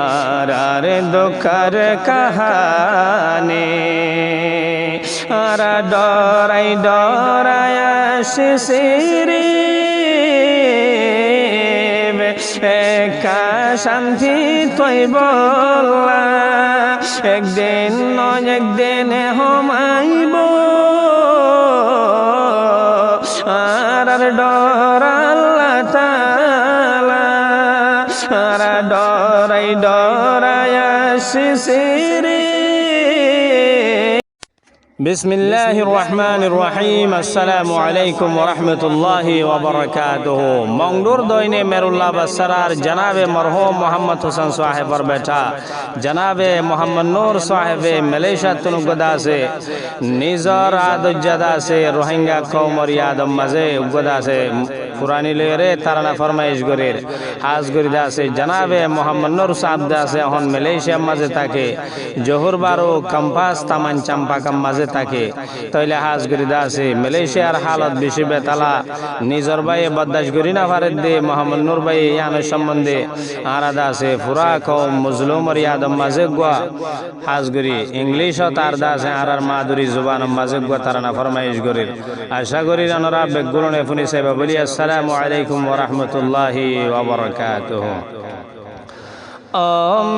আর দুঃখর কাহানি আর ডরাই ডরায় শিশিরি একা শান্তি তুই বললা একদিন নয় একদিন হমাইব আর ডর আল্লাহ তাআলা আর ডরাই ডরায় শিশিরি বিসমিল্লাহির রহমানির রহিম আসসালামু আলাইকুম ওয়া রাহমাতুল্লাহি ওয়া বারাকাতুহু মংডুর দইনে মেরুল্লাহ বসরার জনাবে মরহুম মোহাম্মদ হোসেন সাহেবের বেটা জনাবে মোহাম্মদ নূর সাহেবে মালয়েশিয়া তুনগদা से নিজর আদজ্জাদা से রোহিঙ্গা কওমর ইয়াদম মাঝে উগদা से পুরানি লেরে তারানা ফরমাইশ গরির হাজ গরিদা से জনাবে মোহাম্মদ নূর সাহেব দা से এখন মালয়েশিয়া মাঝে থাকে জোহর বারো কম্পাস তামান চাম্পা কাম মাঝে থাকে তইলে হাজ গরিদা আছে মালয়েশিয়ার হালত বেশি বেতালা নিজর ভাই বদাশ গরি না পারে দে মোহাম্মদ নূর ভাই ইয়ানের সম্বন্ধে আরাদা আছে পুরা কওম মুসলিমর ইয়াদম মাঝে গুয়া হাজ গরি ইংলিশ ও তার দাসে আরার মাদুরি জুবান মাঝে গুয়া তারানা ফরমাইশ গরির আশা করি জানরা বেগুলনে ফুনি সাহেব বলি আসসালামু আলাইকুম ওয়া রাহমাতুল্লাহি ওয়া বারাকাতুহু ও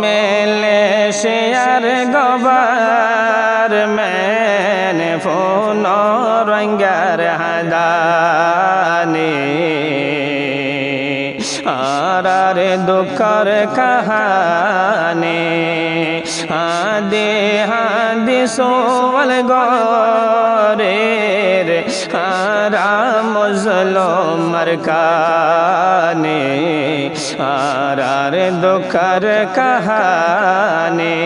মালয়েশিয়ার গবার मैंने फोन रंगार हदानी आर दुखर कहानी आदे हादे सोवल गोरेर आरा मुज़ल्लम मरकानी आर दुखर कहानी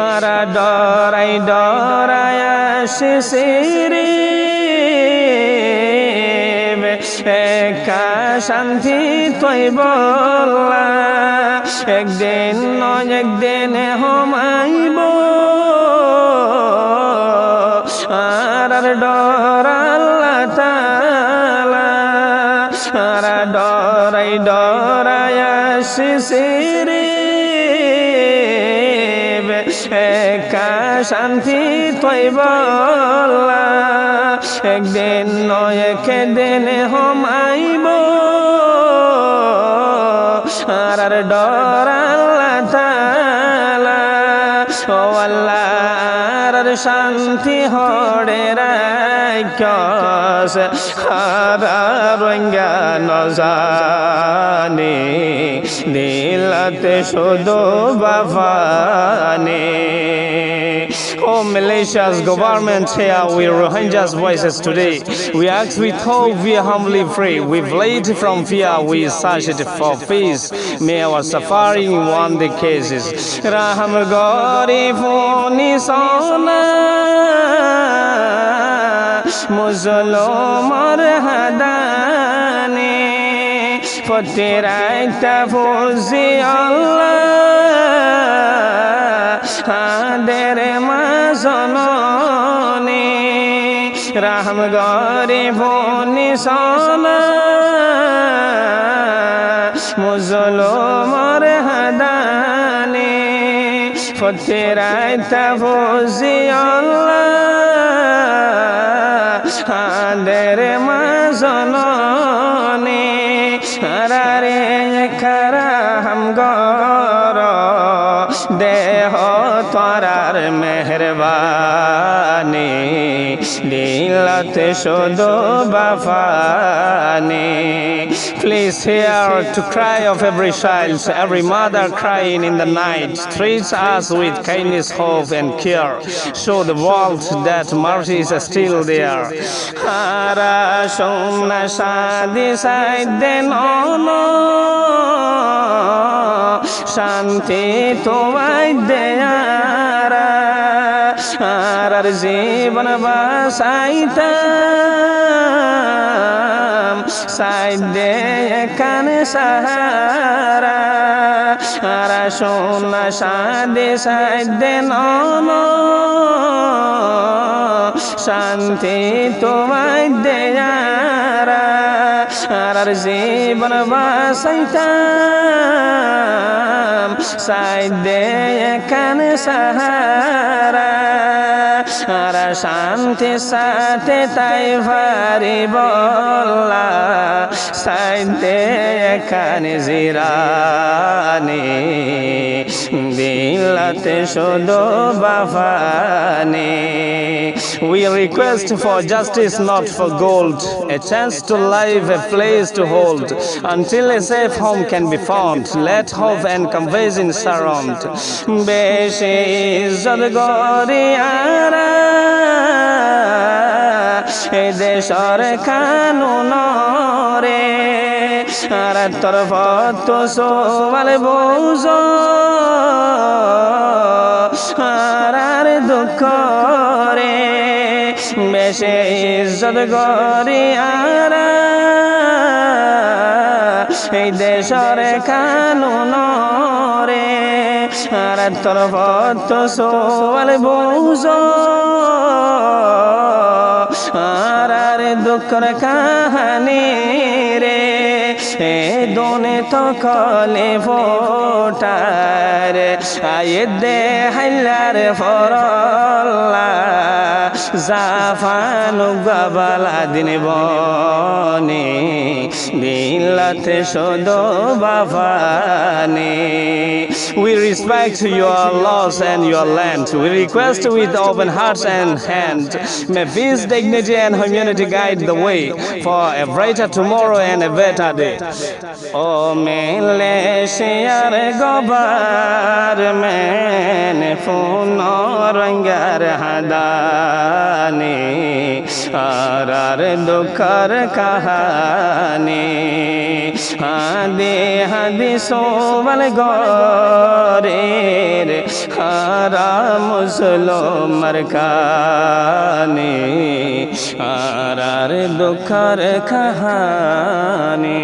आरा डराई डराय शिशिरी একা শান্তি তুই বললা একদিন নয় একদিন হমাইব আর ডর আল্লাহ তাআলা আর ডরাই ডরায় শিশিরি একা শান্তি তুই বললা একদিন নয় একদিন হমাইব আর ডর আল্লাহ তাআলা ও আল্লাহর শান্তি হড়ে রাখস হারা রঙ্গা নজানি দিলতে শুধু বাফানি Oh, Malaysia's government here, we Rohingyas voices today. We ask with hope, we are humbly free. We fled from fear, we searched for peace. May our suffering one the cases. Raham Gori Funi Sona Muslimar Hadani Fatiraita Fuzi Allah Hader মাজননী রাহম গরি ভনি সোনা মুজলুমর হাদানি ফতিরাইতা Fuji আল্লাহ হাদের মাজননী আরারে কারাম গর দেহ তোরার মেহরবানি দিলতে শুধু বাফানি Please hear to cry of every child, every mother crying in the night. Treat us with kindness, hope and care. Show the world that mercy is still there. Ara shomna shadi saide nono শান্তি তোমায় দেয়ারা আর জীবন বাসাইতাম সাইদে কানে সাহারা আর সোনা সাদে সাইদে নম শান্তি তোমায় দেয়ারা আর জীবন বাসাইতাম সাইদে এখানে সাহারা আর শান্তি সাথে তাই ভারি বল্লা সাইদে এখানে জিরানি দিলাতে শুধু বাফানি We request for justice, not for gold, a chance to live, a place to hold. Until a safe home can be found, let hope and conviction surround. Beshi izzat goriara e deshor kanunore ar tarafat to soal bozo আর দুঃখরে বেশে ইজ্জত গরিয়ার এই দেশর কানুন রে আর তরফত তো সোয়াল বুঝ আর দুঃখর কাহানি রে এ দোনে তো কলে ফোটার আয়ে দে হাইলার ফরল্লা জাফানু গাবালা দিন বনে দিলাতে শুধু বাফানে We respect your laws and your land. We request with open hearts and hands. May peace, dignity and humanity guide the way for a brighter tomorrow and a better day. O Malaysiar gobar men funorangar hadani arar dukhar kahani hadi hadi soval gorer hara muslim markani arar dukhar kahani